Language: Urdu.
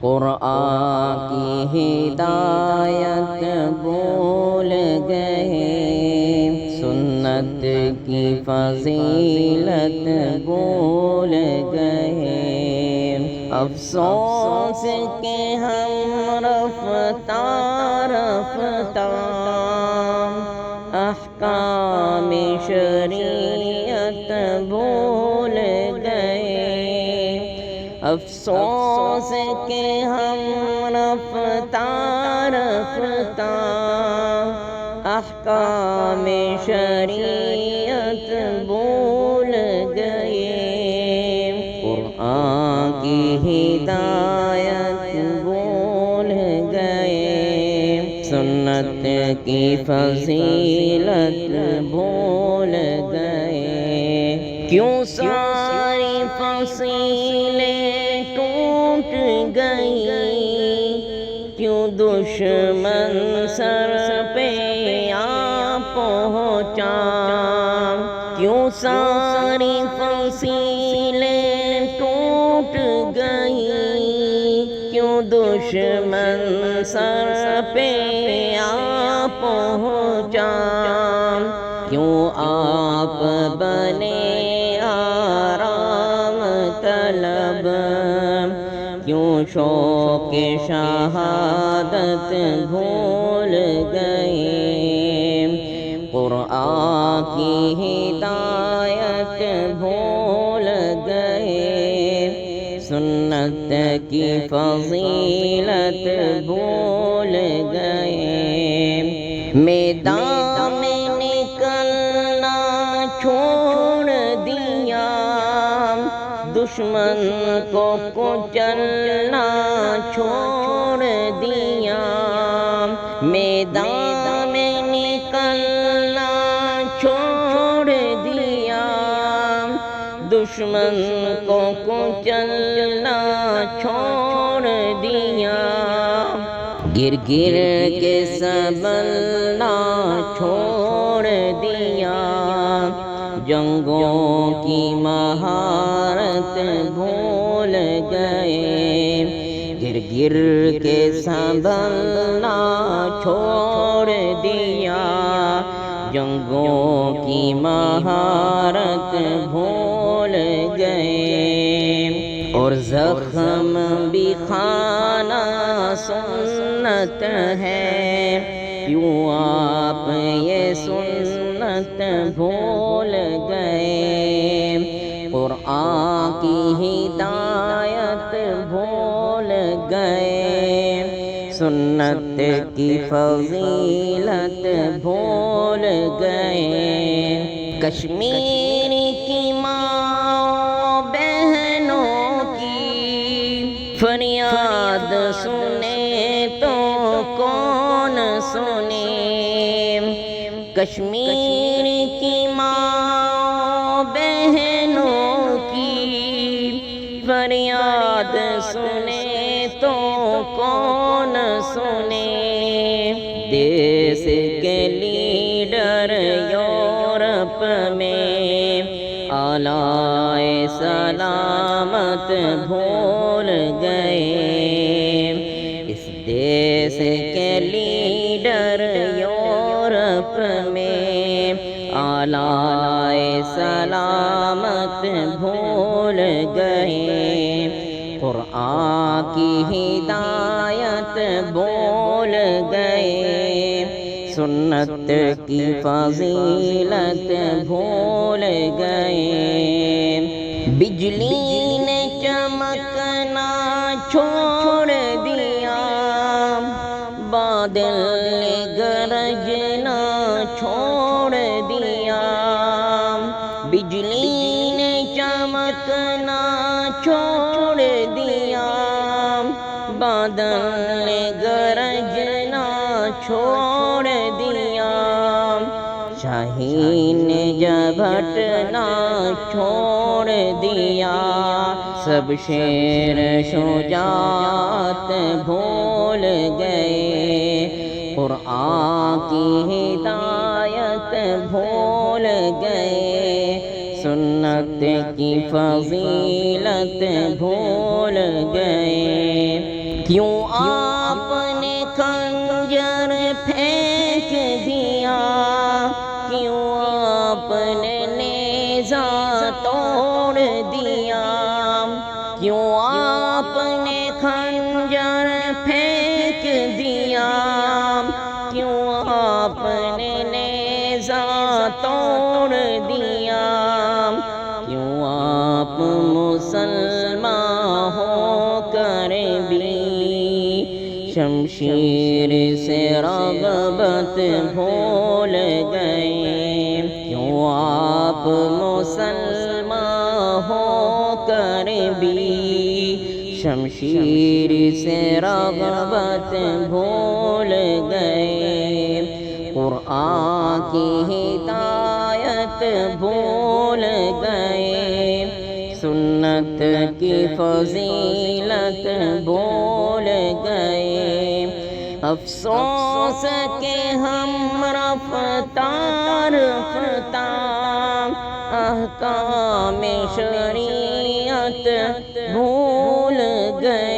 قرآن کی ہدایت بھول گئے، سنت کی فضیلت بھول گئے۔ افسوس کہ ہم رفتہ رفتہ احکام شریعت بھول گئے۔ افسوس کہ ہم رفتہ رفتہ احکام شریعت بھول گئے۔ قرآن کی ہدایت بھول گئے، سنت کی فضیلت بھول گئے۔ کیوں ساری فصیلیں ٹوٹ گئی، کیوں دشمن سر پہ آ پہنچا، کیوں ساری فصیلیں ٹوٹ گئی، کیوں دشمن سر پہ آ پہنچا، کیوں آپ بنے آرام طلب، کیوں شوق شہادت بھول گئے۔ قرآن کی ہدایت بھول گئے، سنت کی فضیلت بھول گئے۔ میدان میں نکلنا چھوڑ دیا، دشمن کو کچلنا چھوڑ دیا۔ میدان میں نکلنا چھوڑ دیا، دشمن کو کچلنا چھوڑ دیا۔ گر گر کے سنبھلنا چھوڑ دیا، جنگوں کی مہارت بھول گئے۔ گر گر کے سنبھلنا چھوڑ دیا، جنگوں کی مہارت بھول گئے۔ اور زخم بھی کھانا سنت ہے، کیوں آپ یہ سنت بھول گئے۔ قرآن کی ہدایت بھول گئے، سنت کی فضیلت بھول گئے۔ کشمیر کی ماں بہنوں کی فریاد سنے تو کون سنے، کشمیر کی ماں بہنوں کی فریاد سنے تو کون سنے۔ دیس کے لیڈر یورپ میں آلائے سلامت بھول گئے، اس دیس کے لیڈر یورپ میں آلائے سلامت بھول گئے۔ قرآن کی ہدایت بھول گئے، سنت کی فضیلت بھول گئے۔ بجلی نے چمکنا چھوڑ دیا، بادل نے گرجنا چھوڑ دیا۔ بجلی نے چمکنا چھوڑ دیا، بادل نے گرجنا چھوڑ دیا۔ شاہین نے جھپٹنا چھوڑ دیا، سب شیر شجاعت بھول گئے۔ قرآن کی ہدایت بھول گئے، سنت کی فضیلت بھول گئے۔ کیوں آپ نے خنجر پھینک دیا، کیوں آپ نے نیزہ توڑ دیا، کیوں آپ نے خنجر پھینک دیا، کیوں آپ نے نیزہ توڑ دیا، کیوں آپ مسلمان ہو کر بھی شمشیر سے رغبت بھول گئے، کیوں آپ مسلمان ہو کر بھی شمشیر سے رغبت بھول گئے، قرآن کی ہدایت بھول گئے، سنت کی فضیلت بھول گئے، افسوس کہ ہم رفتار رفتار احکام شریعت بھول گئے۔